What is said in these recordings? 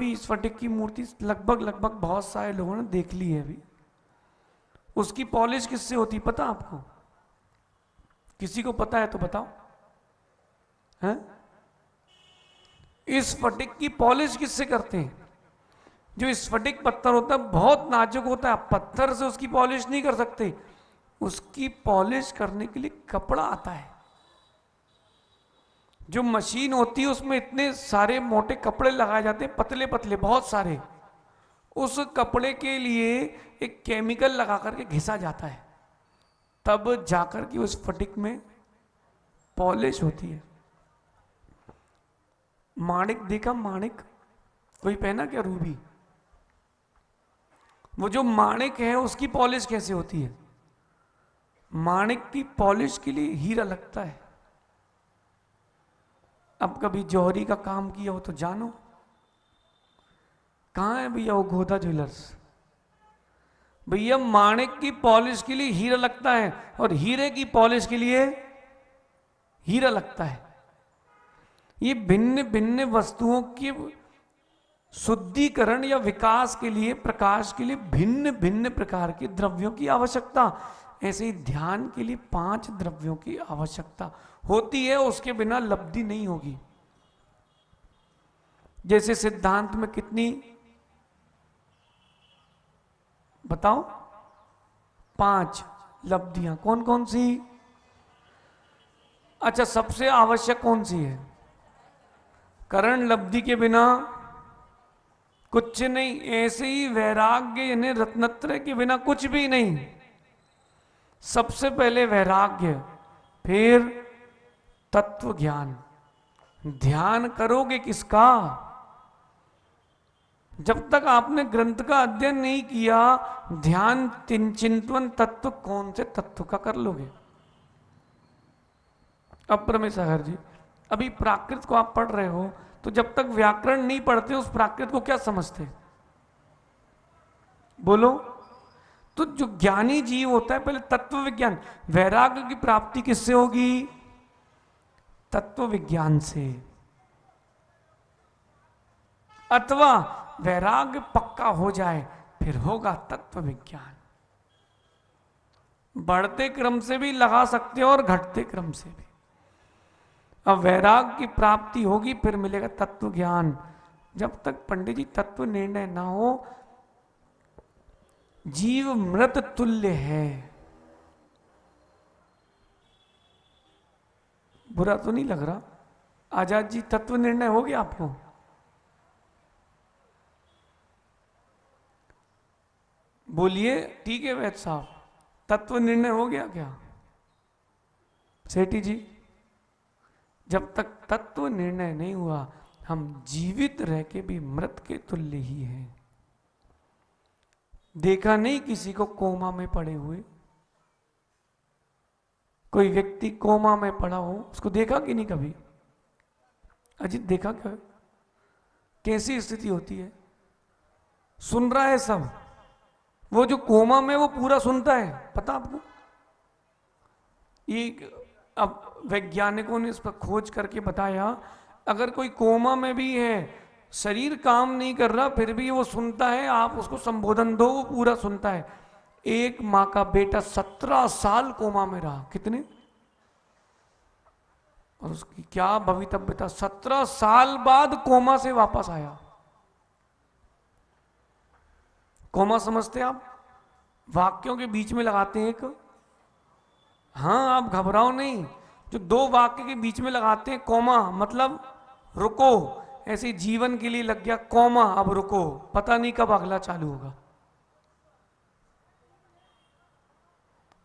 इस स्फटिक की मूर्ति लगभग लगभग बहुत सारे लोगों ने देख ली है अभी। उसकी पॉलिश किससे होती पता आपको? किसी को पता है तो बताओ। हैं? इस स्फटिक की पॉलिश किससे करते हैं? जो स्फटिक पत्थर होता है बहुत नाजुक होता है, पत्थर से उसकी पॉलिश नहीं कर सकते। उसकी पॉलिश करने के लिए कपड़ा आता है। जो मशीन होती है उसमें इतने सारे मोटे कपड़े लगाए जाते हैं, पतले पतले बहुत सारे। उस कपड़े के लिए एक केमिकल लगा करके घिसा जाता है, तब जाकर के उस फटिक में पॉलिश होती है। माणिक देखा? माणिक कोई पहना क्या? रूबी। वो जो माणिक है उसकी पॉलिश कैसे होती है? माणिक की पॉलिश के लिए हीरा लगता है। अब कभी जौहरी का काम किया हो तो जानो। कहां है भैया वो गोदा ज्वेलर्स? भैया माणिक की पॉलिश के लिए हीरा लगता है और हीरे की पॉलिश के लिए हीरा लगता है। ये भिन्न भिन्न वस्तुओं की शुद्धिकरण या विकास के लिए, प्रकाश के लिए भिन्न भिन्न प्रकार के द्रव्यों की आवश्यकता। ऐसे ही ध्यान के लिए 5 द्रव्यों की आवश्यकता होती है, उसके बिना लब्धि नहीं होगी। जैसे सिद्धांत में कितनी बताओ? 5 लब्धियां कौन कौन सी? अच्छा, सबसे आवश्यक कौन सी है? करण लब्धि के बिना कुछ नहीं। ऐसे ही वैराग्य यानी रत्नत्रय के बिना कुछ भी नहीं। सबसे पहले वैराग्य, फिर तत्व ज्ञान। ध्यान करोगे किसका? जब तक आपने ग्रंथ का अध्ययन नहीं किया, ध्यान चिंतन तत्व कौन से तत्व का कर लोगे? अब प्रमेश सागर जी, अभी प्राकृत को आप पढ़ रहे हो तो जब तक व्याकरण नहीं पढ़ते उस प्राकृत को क्या समझते? बोलो। तो जो ज्ञानी जीव होता है पहले तत्व विज्ञान। वैराग्य की प्राप्ति किससे होगी? तत्व विज्ञान से। अथवा वैराग्य पक्का हो जाए फिर होगा तत्व विज्ञान। बढ़ते क्रम से भी लगा सकते हो और घटते क्रम से भी। अब वैराग्य की प्राप्ति होगी फिर मिलेगा तत्व ज्ञान। जब तक पंडित जी तत्व निर्णय ना हो, जीव मृत तुल्य है। बुरा तो नहीं लग रहा? आजाद जी, तत्व निर्णय हो गया आपको? बोलिए। ठीक है वैद साहब, तत्व निर्णय हो गया क्या? सेठी जी, जब तक तत्व निर्णय नहीं हुआ हम जीवित रह के भी मृत के तुल्य ही हैं। देखा नहीं किसी को कोमा में पड़े हुए? कोई व्यक्ति कोमा में पड़ा हो, उसको देखा कि नहीं कभी? अजीत देखा क्या? कैसी स्थिति होती है? सुन रहा है सब। वो जो कोमा में वो पूरा सुनता है, पता आपको? ये अब वैज्ञानिकों ने इस पर खोज करके बताया, अगर कोई कोमा में भी है, शरीर काम नहीं कर रहा फिर भी वो सुनता है। आप उसको संबोधन दो वो पूरा सुनता है। एक माँ का बेटा 17 साल कोमा में रहा। कितने? और उसकी क्या भवितव्यता, 17 साल बाद कोमा से वापस आया। कोमा समझते आप? वाक्यों के बीच में लगाते हैं एक। हाँ, आप घबराओ नहीं। जो 2 वाक्य के बीच में लगाते हैं कोमा, मतलब रुको। ऐसे जीवन के लिए लग गया कोमा, अब रुको, पता नहीं कब अगला चालू होगा।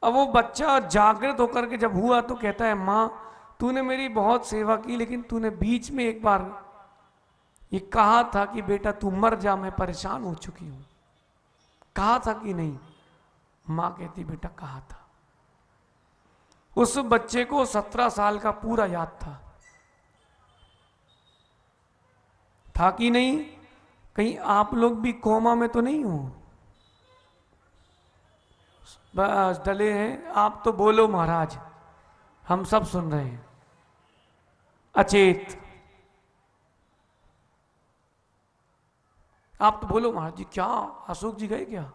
अब वो बच्चा जागृत होकर के जब हुआ तो कहता है, माँ तूने मेरी बहुत सेवा की, लेकिन तूने बीच में एक बार ये कहा था कि बेटा तू मर जा, मैं परेशान हो चुकी हूं। कहा था कि नहीं? मां कहती बेटा कहा था। उस बच्चे को 17 साल का पूरा याद था कि नहीं? कहीं आप लोग भी कोमा में तो नहीं हो? बस डले हैं आप तो। बोलो महाराज, हम सब सुन रहे हैं। अचेत आप तो बोलो महाराज जी क्या अशोक जी गए क्या?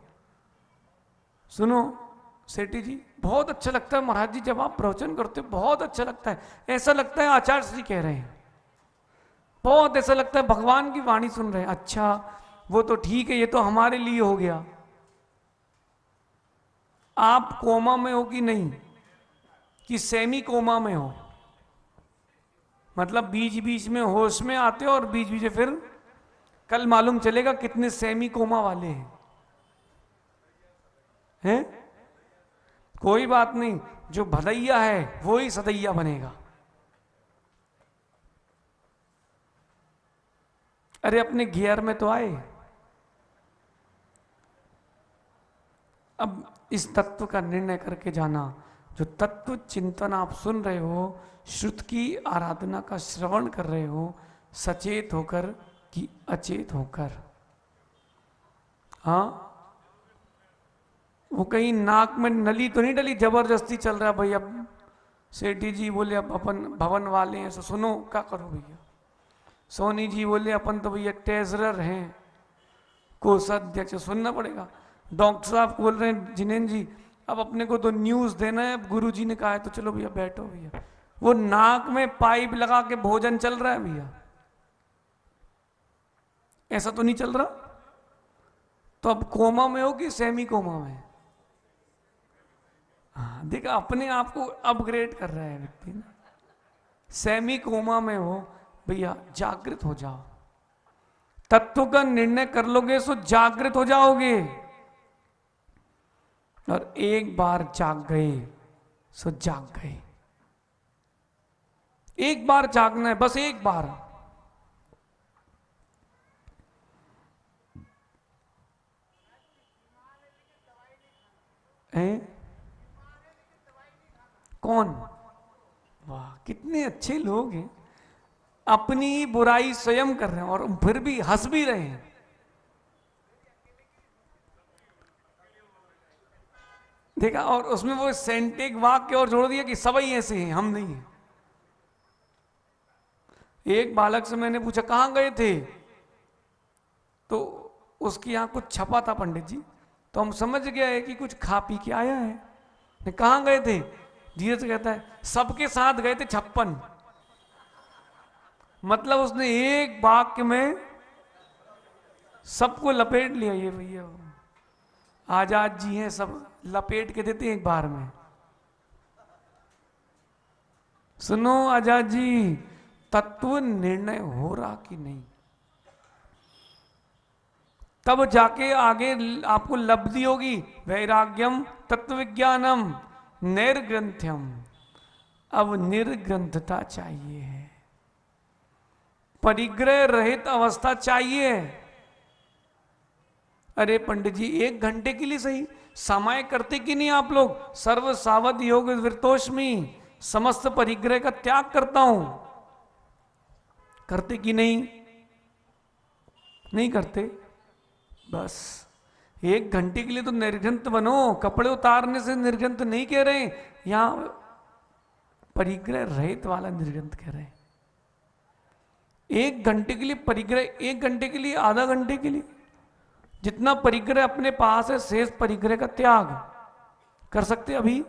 सुनो सेठी जी, बहुत अच्छा लगता है महाराज जी जब आप प्रवचन करते हो, बहुत अच्छा लगता है, ऐसा लगता है आचार्य श्री कह रहे हैं, बहुत ऐसा लगता है भगवान की वाणी सुन रहे हैं। अच्छा वो तो ठीक है, ये तो हमारे लिए हो गया। आप कोमा में हो कि नहीं, कि सेमी कोमा में हो? मतलब बीच बीच में होश में आते हो और बीच बीच में फिर कल मालूम चलेगा कितने सेमी कोमा वाले हैं? कोई बात नहीं, जो भदैया है वो ही सदैया बनेगा। अरे अपने गियर में तो आए। अब इस तत्व का निर्णय करके जाना, जो तत्व चिंतन आप सुन रहे हो, श्रुत की आराधना का श्रवण कर रहे हो, सचेत होकर कि अचेत होकर। हाँ, वो कहीं नाक में नली तो नहीं डली, जबरदस्ती चल रहा है भाई। अब सेठी जी बोले अब अपन भवन वाले हैं, सो सुनो क्या करो भैया। सोनी जी बोले अपन तो भैया ट्रेजरर हैं, कोषाध्यक्ष, सुनना पड़ेगा। डॉक्टर साहब बोल रहे हैं जिनेन्द्र जी अब अपने को तो न्यूज देना है, अब गुरु जी ने कहा है तो चलो भैया बैठो भैया। वो नाक में पाइप लगा के भोजन चल रहा है भैया, ऐसा तो नहीं चल रहा। तो अब कोमा में हो कि सेमी कोमा में? हाँ देखा, अपने आप को अपग्रेड कर रहा है व्यक्ति ना। सेमी कोमा में हो भैया, जागृत हो जाओ, तत्व का निर्णय कर लोगे सो जागृत हो जाओगे। और एक बार जाग गए सो जाग गए। एक बार जागना है, बस एक बार। हैं? कौन? वाह कितने अच्छे लोग हैं, अपनी ही बुराई स्वयं कर रहे हैं और फिर भी हंस भी रहे हैं। देखा, और उसमें वो सेंटेक वाक्य और जोड़ दिया कि सभी ऐसे हैं, हम नहीं हैं। एक बालक से मैंने पूछा कहां गए थे, तो उसकी यहां कुछ छपा था पंडित जी, तो हम समझ गया है कि कुछ खा पी के आया है। कहां गए थे? धीरे से कहता है सबके साथ गए थे 56। मतलब उसने एक वाक्य में सबको लपेट लिया। ये भैया आजाद जी हैं, सब लपेट के देते हैं एक बार में। सुनो आजाद जी, तत्व निर्णय हो रहा कि नहीं, तब जाके आगे आपको लब्धि होगी। वैराग्यम तत्व विज्ञानम निर्ग्रंथ्यम। अब निर्ग्रंथता चाहिए है, परिग्रह रहित अवस्था चाहिए। अरे पंडित जी 1 घंटे के लिए सही, समय करते कि नहीं आप लोग? सर्व सावध योग वृतोष्मी, समस्त परिग्रह का त्याग करता हूं, करते कि नहीं? नहीं करते। बस 1 घंटे के लिए तो निर्ग्रंथ बनो। कपड़े उतारने से निर्ग्रंथ नहीं कह रहे, यहां परिग्रह रहित वाला निर्ग्रंथ कह रहे हैं। 1 घंटे के लिए परिग्रह, 1 घंटे के लिए, आधा घंटे के लिए, जितना परिग्रह अपने पास है शेष परिग्रह का त्याग कर सकते। अभी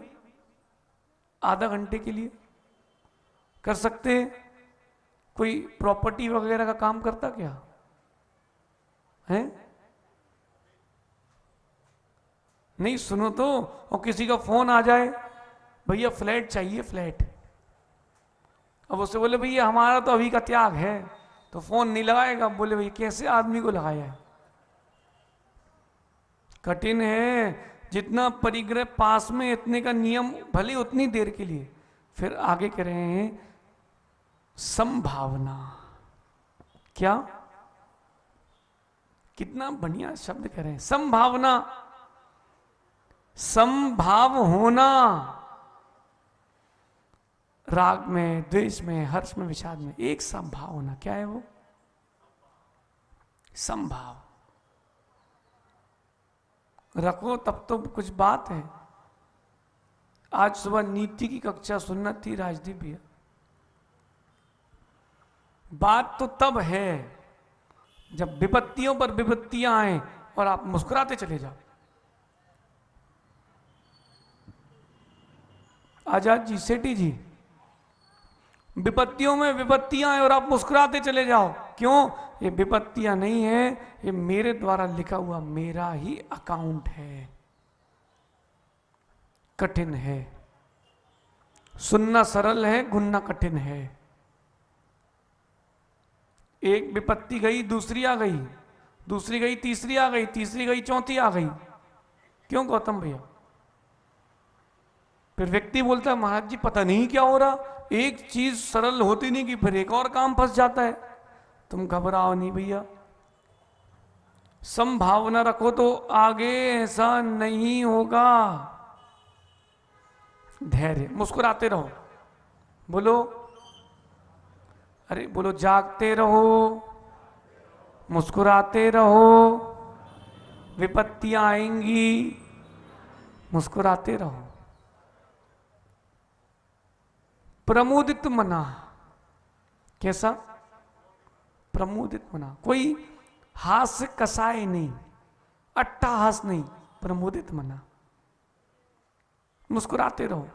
आधा घंटे के लिए कर सकते हैं। कोई प्रॉपर्टी वगैरह का काम करता क्या है? नहीं सुनो तो, और किसी का फोन आ जाए भैया फ्लैट चाहिए, फ्लैट, अब उससे बोले भैया हमारा तो अभी का त्याग है, तो फोन नहीं लगाएगा। बोले भैया कैसे आदमी को लगाया है? कठिन है। जितना परिग्रह पास में, इतने का नियम, भले उतनी देर के लिए। फिर आगे कह रहे हैं संभावना। क्या? कितना बढ़िया शब्द कह रहे हैं, संभावना। संभाव होना, राग में, द्वेष में, हर्ष में, विषाद में, एक संभाव होना। क्या है वो? संभाव रखो तब तो कुछ बात है। आज सुबह नीति की कक्षा सुनना थी राजदीप भैया। बात तो तब है जब विपत्तियों पर विपत्तियां आए और आप मुस्कुराते चले जाओ। आजाद जी, सेठी जी, विपत्तियों में विपत्तियां आए और आप मुस्कुराते चले जाओ। क्यों? ये विपत्तियां नहीं है, ये मेरे द्वारा लिखा हुआ मेरा ही अकाउंट है। कठिन है, सुनना सरल है, गुनना कठिन है। एक विपत्ति गई, दूसरी आ गई, दूसरी गई, तीसरी आ गई, तीसरी गई, चौथी आ गई। क्यों गौतम भैया? फिर व्यक्ति बोलता है महाराज जी पता नहीं क्या हो रहा, एक चीज सरल होती नहीं कि फिर एक और काम फंस जाता है। तुम घबराओ नहीं भैया, संभावना रखो तो आगे ऐसा नहीं होगा। धैर्य, मुस्कुराते रहो। बोलो, अरे बोलो, जागते रहो, मुस्कुराते रहो, विपत्तियां आएंगी, मुस्कुराते रहो। प्रमुदित मना, कैसा? प्रमुदित मना, कोई हास्य कसाए नहीं, अट्टहास नहीं, प्रमुदित मना, मुस्कुराते रहो।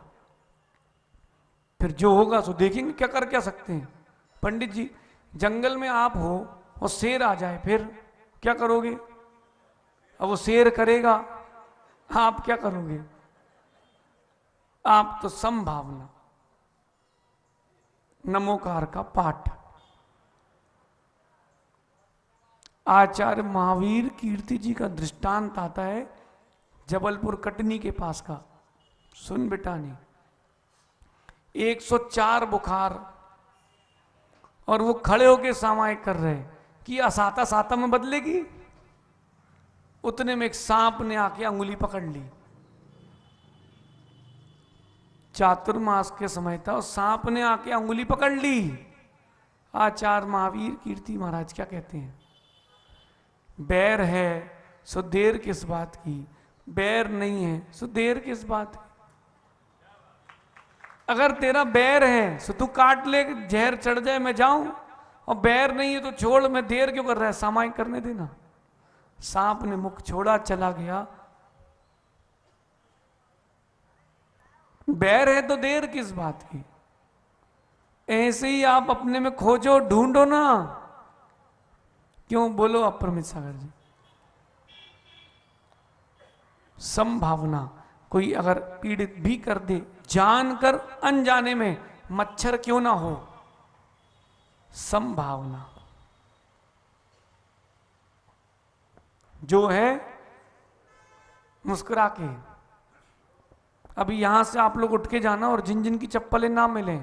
फिर जो होगा सो देखेंगे, क्या कर क्या सकते हैं। पंडित जी, जंगल में आप हो और शेर आ जाए, फिर क्या करोगे? अब वो शेर करेगा, आप क्या करोगे? आप तो संभावना, नमोकार का पाठ। आचार्य महावीर कीर्ति जी का दृष्टांत आता है जबलपुर कटनी के पास का। सुन बेटा, नहीं 104 बुखार, और वो खड़े होके सामायिक कर रहे कि असाता साता में बदलेगी। उतने में एक सांप ने आके अंगुली पकड़ ली। चातुर्मास के समय था और सांप ने आके अंगुली पकड़ ली। आचार्य महावीर कीर्ति महाराज क्या कहते हैं? बैर है सो देर किस बात की, बैर नहीं है सो देर किस बात की। अगर तेरा बैर है सो तू काट ले, जहर चढ़ जाए मैं जाऊं, और बैर नहीं है तो छोड़, मैं देर क्यों कर रहा है, सामायिक करने देना। सांप ने मुख छोड़ा, चला गया। बैर है तो देर किस बात की। ऐसे ही आप अपने में खोजो, ढूंढो ना। क्यों? बोलो अप्रमित सागर जी। संभावना, कोई अगर पीड़ित भी कर दे, जानकर अनजाने में, मच्छर क्यों ना हो, संभावना जो है मुस्कुरा के। अभी यहां से आप लोग उठ के जाना और जिन जिन की चप्पलें ना मिले,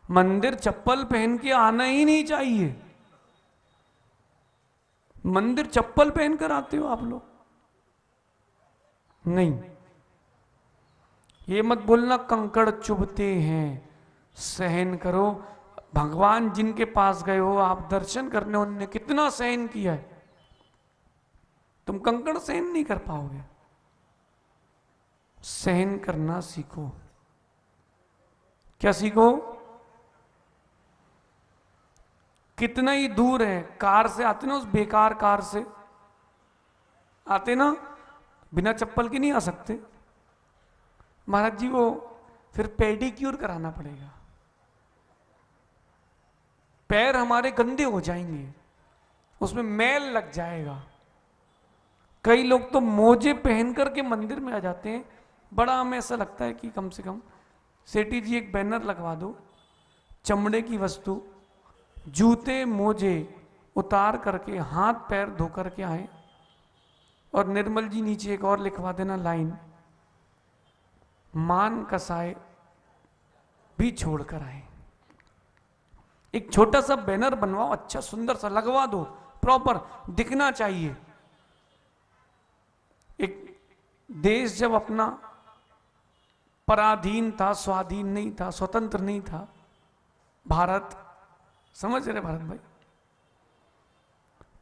मंदिर चप्पल पहन के आना ही नहीं चाहिए। मंदिर चप्पल पहनकर आते हो आप लोग? नहीं, ये मत बोलना कंकड़ चुभते हैं, सहन करो। भगवान जिनके पास गए हो आप दर्शन करने, उन्होंने कितना सहन किया है, तुम कंकड़ सहन नहीं कर पाओगे। सहन करना सीखो। क्या सीखो? कितना ही दूर है, कार से आते ना, उस बेकार कार से आते ना, बिना चप्पल के नहीं आ सकते महाराज जी, वो फिर पेडिक्योर कराना पड़ेगा, पैर हमारे गंदे हो जाएंगे, उसमें मैल लग जाएगा। कई लोग तो मोजे पहन करके मंदिर में आ जाते हैं। बड़ा हमें ऐसा लगता है कि कम से कम सेठी जी एक बैनर लगवा दो, चमड़े की वस्तु, जूते मोजे उतार करके हाथ पैर धो करके आए। और निर्मल जी नीचे एक और लिखवा देना लाइन, मान कसाए भी छोड़ कर आए। एक छोटा सा बैनर बनवाओ, अच्छा सुंदर सा लगवा दो, प्रॉपर दिखना चाहिए। एक देश जब अपना पराधीन था, स्वाधीन नहीं था, स्वतंत्र नहीं था, भारत, समझ रहे भारत भाई,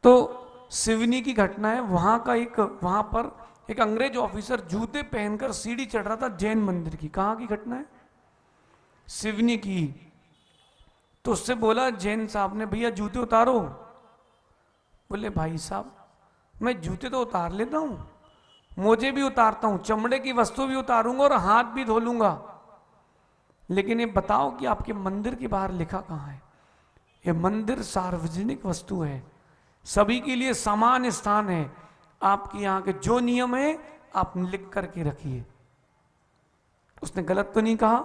तो सिवनी की घटना है। वहां का एक, वहां पर एक अंग्रेज ऑफिसर जूते पहनकर सीढ़ी चढ़ रहा था जैन मंदिर की। कहां की घटना है? सिवनी की। तो उससे बोला जैन साहब ने, भैया जूते उतारो। बोले भाई साहब मैं जूते तो उतार लेता हूं, मोजे भी उतारता हूं, चमड़े की वस्तु भी उतारूंगा और हाथ भी धो लूंगा, लेकिन ये बताओ कि आपके मंदिर के बाहर लिखा कहां है? ये मंदिर सार्वजनिक वस्तु है, सभी के लिए समान स्थान है, आपके यहां के जो नियम है आप लिख करके रखिए। उसने गलत तो नहीं कहा।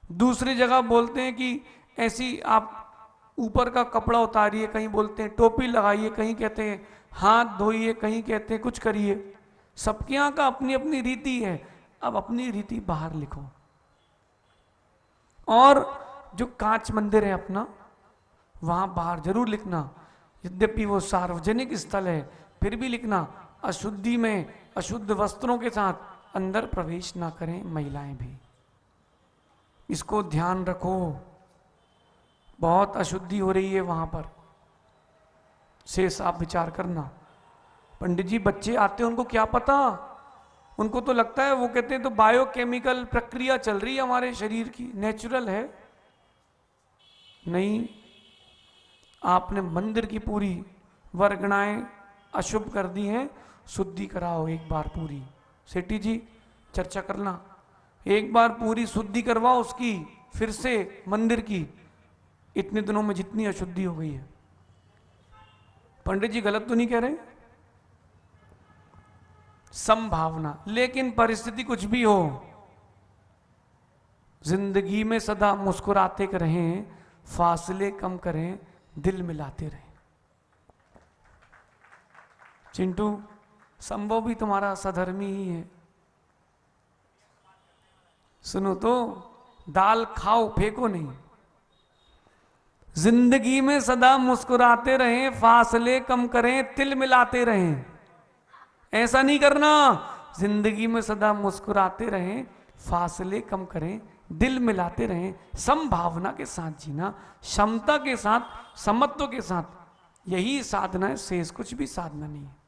दूसरी जगह बोलते हैं कि ऐसी आप ऊपर का कपड़ा उतारिए, कहीं बोलते हैं टोपी लगाइए, कहीं कहते हैं हाथ धोइए, कहीं कहते हैं कुछ करिए। सबके यहां का अपनी अपनी रीति है, अब अपनी रीति बाहर लिखो। और जो कांच मंदिर है अपना, वहां बाहर जरूर लिखना, यद्यपि वो सार्वजनिक स्थल है फिर भी लिखना, अशुद्धि में अशुद्ध वस्त्रों के साथ अंदर प्रवेश ना करें महिलाएं भी। इसको ध्यान रखो, बहुत अशुद्धि हो रही है वहां पर, शेष आप विचार करना। पंडित जी बच्चे आते हैं, उनको क्या पता, उनको तो लगता है, वो कहते हैं तो बायोकेमिकल प्रक्रिया चल रही है हमारे शरीर की, नेचुरल है। नहीं, आपने मंदिर की पूरी वर्गणाएं अशुभ कर दी हैं, शुद्धि कराओ एक बार पूरी। सेठी जी चर्चा करना, एक बार पूरी शुद्धि करवाओ उसकी, फिर से मंदिर की, इतने दिनों में जितनी अशुद्धि हो गई है। पंडित जी गलत तो नहीं कह रहे? संभावना, लेकिन परिस्थिति कुछ भी हो, जिंदगी में सदा मुस्कुराते रहें, फासले कम करें, दिल मिलाते रहें। चिंटू संभव भी तुम्हारा सधर्मी ही है। सुनो तो, दाल खाओ फेंको नहीं। जिंदगी में सदा मुस्कुराते रहें, फासले कम करें, तिल मिलाते रहें। ऐसा नहीं करना, जिंदगी में सदा मुस्कुराते रहें, फासले कम करें, दिल मिलाते रहें, संभावना के साथ जीना, क्षमता के साथ, समत्व के साथ, यही साधना है, शेष कुछ भी साधना नहीं है।